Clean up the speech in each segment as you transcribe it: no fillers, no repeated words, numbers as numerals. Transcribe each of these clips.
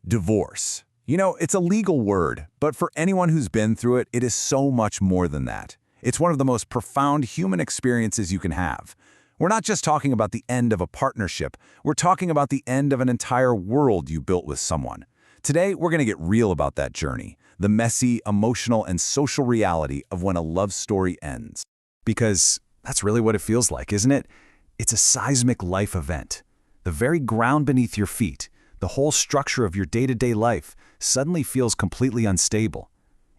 Divorce. It's a legal word, but for anyone who's been through it, it is so much more than that. It's one of the most profound human experiences you can have. We're not just talking about the end of a partnership, we're talking about the end of an entire world you built with someone. Today, we're going to get real about that journey, the messy, emotional, and social reality of when a love story ends. Because that's really what it feels like, isn't it? It's a seismic life event. The very ground beneath your feet, the whole structure of your day-to-day life, suddenly feels completely unstable.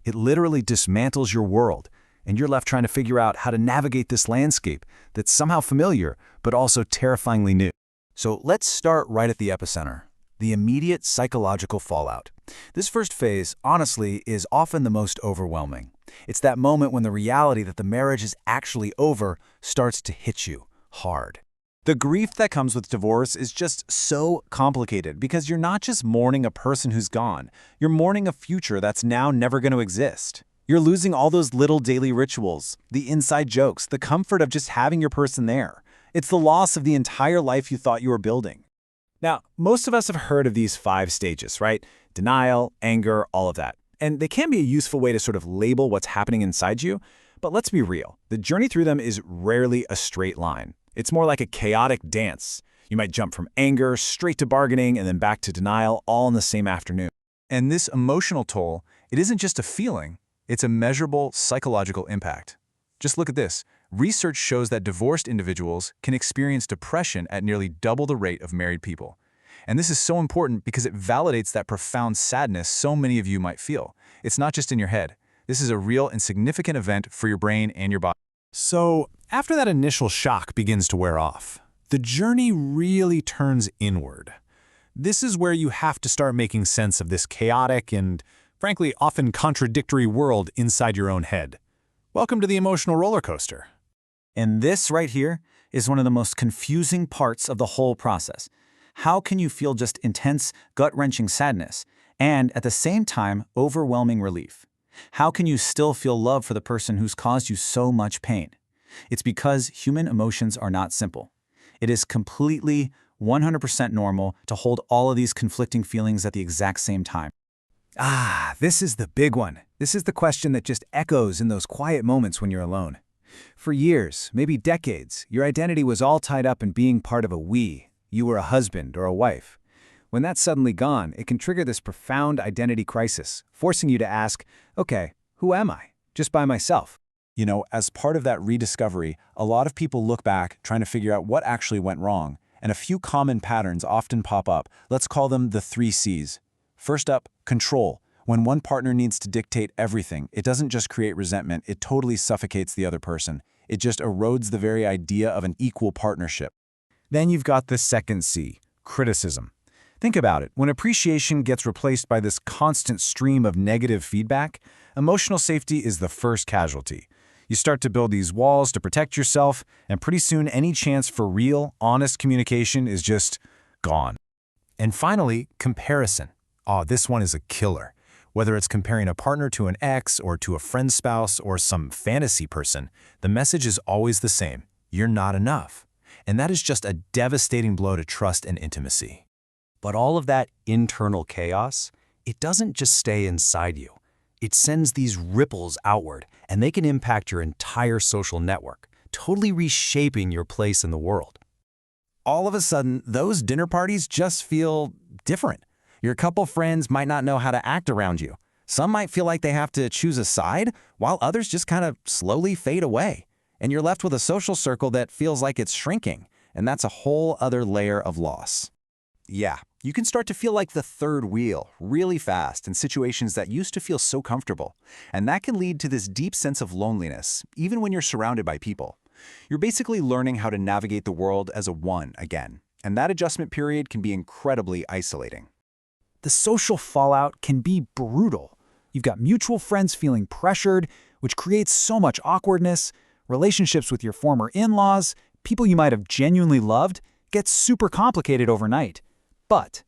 It literally dismantles your world, and you're left trying to figure out how to navigate this landscape that's somehow familiar, but also terrifyingly new. So let's start right at the epicenter, the immediate psychological fallout. This first phase, honestly, is often the most overwhelming. It's that moment when the reality that the marriage is actually over starts to hit you hard. The grief that comes with divorce is just so complicated because you're not just mourning a person who's gone, you're mourning a future that's now never going to exist. You're losing all those little daily rituals, the inside jokes, the comfort of just having your person there. It's the loss of the entire life you thought you were building. Now, most of us have heard of these 5 stages, right? Denial, anger, all of that. And they can be a useful way to sort of label what's happening inside you, but let's be real. The journey through them is rarely a straight line. It's more like a chaotic dance. You might jump from anger straight to bargaining and then back to denial all in the same afternoon. And this emotional toll, it isn't just a feeling, it's a measurable psychological impact. Just look at this. Research shows that divorced individuals can experience depression at nearly double the rate of married people. And this is so important because it validates that profound sadness so many of you might feel. It's not just in your head. This is a real and significant event for your brain and your body. So, after that initial shock begins to wear off, the journey really turns inward. This is where you have to start making sense of this chaotic and, frankly, often contradictory world inside your own head. Welcome to the emotional roller coaster. And this right here is one of the most confusing parts of the whole process. How can you feel just intense, gut-wrenching sadness and, at the same time, overwhelming relief? How can you still feel love for the person who's caused you so much pain? It's because human emotions are not simple. It is completely, 100% normal to hold all of these conflicting feelings at the exact same time. This is the big one. This is the question that just echoes in those quiet moments when you're alone. For years, maybe decades, your identity was all tied up in being part of a we. You were a husband or a wife. When that's suddenly gone, it can trigger this profound identity crisis, forcing you to ask, okay, who am I? Just by myself. As part of that rediscovery, a lot of people look back trying to figure out what actually went wrong, and a few common patterns often pop up. Let's call them the 3 C's. First up, control. When one partner needs to dictate everything, it doesn't just create resentment, it totally suffocates the other person. It just erodes the very idea of an equal partnership. Then you've got the second C, criticism. Think about it. When appreciation gets replaced by this constant stream of negative feedback, emotional safety is the first casualty. You start to build these walls to protect yourself, and pretty soon any chance for real, honest communication is just gone. And finally, comparison. This one is a killer. Whether it's comparing a partner to an ex or to a friend's spouse or some fantasy person, the message is always the same. You're not enough. And that is just a devastating blow to trust and intimacy. But all of that internal chaos, it doesn't just stay inside you. It sends these ripples outward, and they can impact your entire social network, totally reshaping your place in the world. All of a sudden, those dinner parties just feel different. Your couple friends might not know how to act around you. Some might feel like they have to choose a side, while others just kind of slowly fade away. And you're left with a social circle that feels like it's shrinking, and that's a whole other layer of loss. Yeah, you can start to feel like the third wheel really fast in situations that used to feel so comfortable. And that can lead to this deep sense of loneliness, even when you're surrounded by people. You're basically learning how to navigate the world as a one again, and that adjustment period can be incredibly isolating. The social fallout can be brutal. You've got mutual friends feeling pressured, which creates so much awkwardness. Relationships with your former in-laws, people you might have genuinely loved, get super complicated overnight. But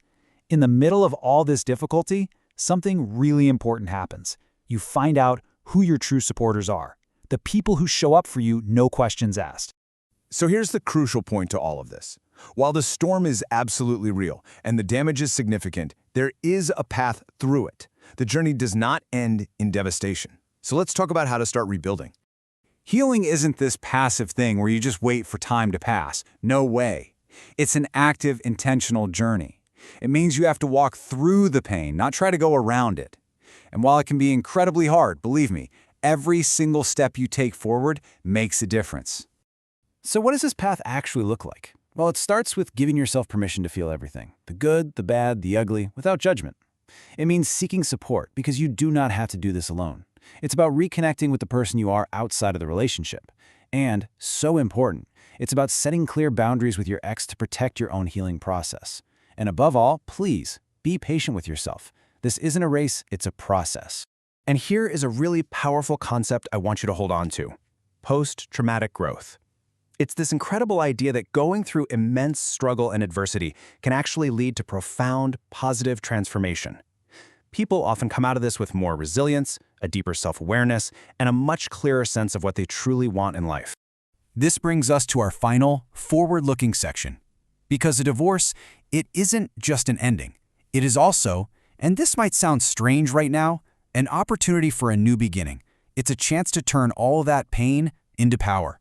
in the middle of all this difficulty, something really important happens. You find out who your true supporters are, the people who show up for you, no questions asked. So here's the crucial point to all of this. While the storm is absolutely real and the damage is significant, there is a path through it. The journey does not end in devastation. So let's talk about how to start rebuilding. Healing isn't this passive thing where you just wait for time to pass. No way. It's an active, intentional journey. It means you have to walk through the pain, not try to go around it. And while it can be incredibly hard, believe me, every single step you take forward makes a difference. So what does this path actually look like? Well, it starts with giving yourself permission to feel everything, the good, the bad, the ugly, without judgment. It means seeking support because you do not have to do this alone. It's about reconnecting with the person you are outside of the relationship. And, so important, it's about setting clear boundaries with your ex to protect your own healing process. And above all, please, be patient with yourself. This isn't a race, it's a process. And here is a really powerful concept I want you to hold on to: post-traumatic growth. It's this incredible idea that going through immense struggle and adversity can actually lead to profound, positive transformation. People often come out of this with more resilience, a deeper self-awareness, and a much clearer sense of what they truly want in life. This brings us to our final, forward-looking section. Because a divorce, it isn't just an ending. It is also, and this might sound strange right now, an opportunity for a new beginning. It's a chance to turn all that pain into power.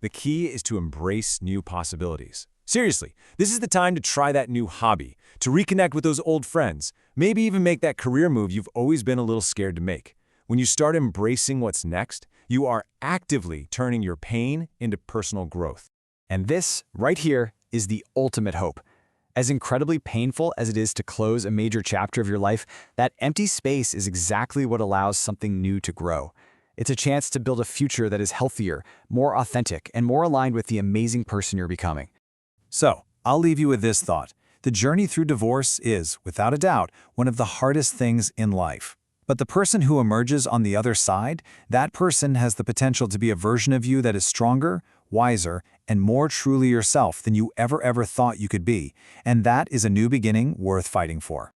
The key is to embrace new possibilities. Seriously, this is the time to try that new hobby, to reconnect with those old friends, maybe even make that career move you've always been a little scared to make. When you start embracing what's next, you are actively turning your pain into personal growth. And this, right here, is the ultimate hope. As incredibly painful as it is to close a major chapter of your life, that empty space is exactly what allows something new to grow. It's a chance to build a future that is healthier, more authentic, and more aligned with the amazing person you're becoming. So, I'll leave you with this thought. The journey through divorce is, without a doubt, one of the hardest things in life. But the person who emerges on the other side, that person has the potential to be a version of you that is stronger, wiser, and more truly yourself than you ever thought you could be. And that is a new beginning worth fighting for.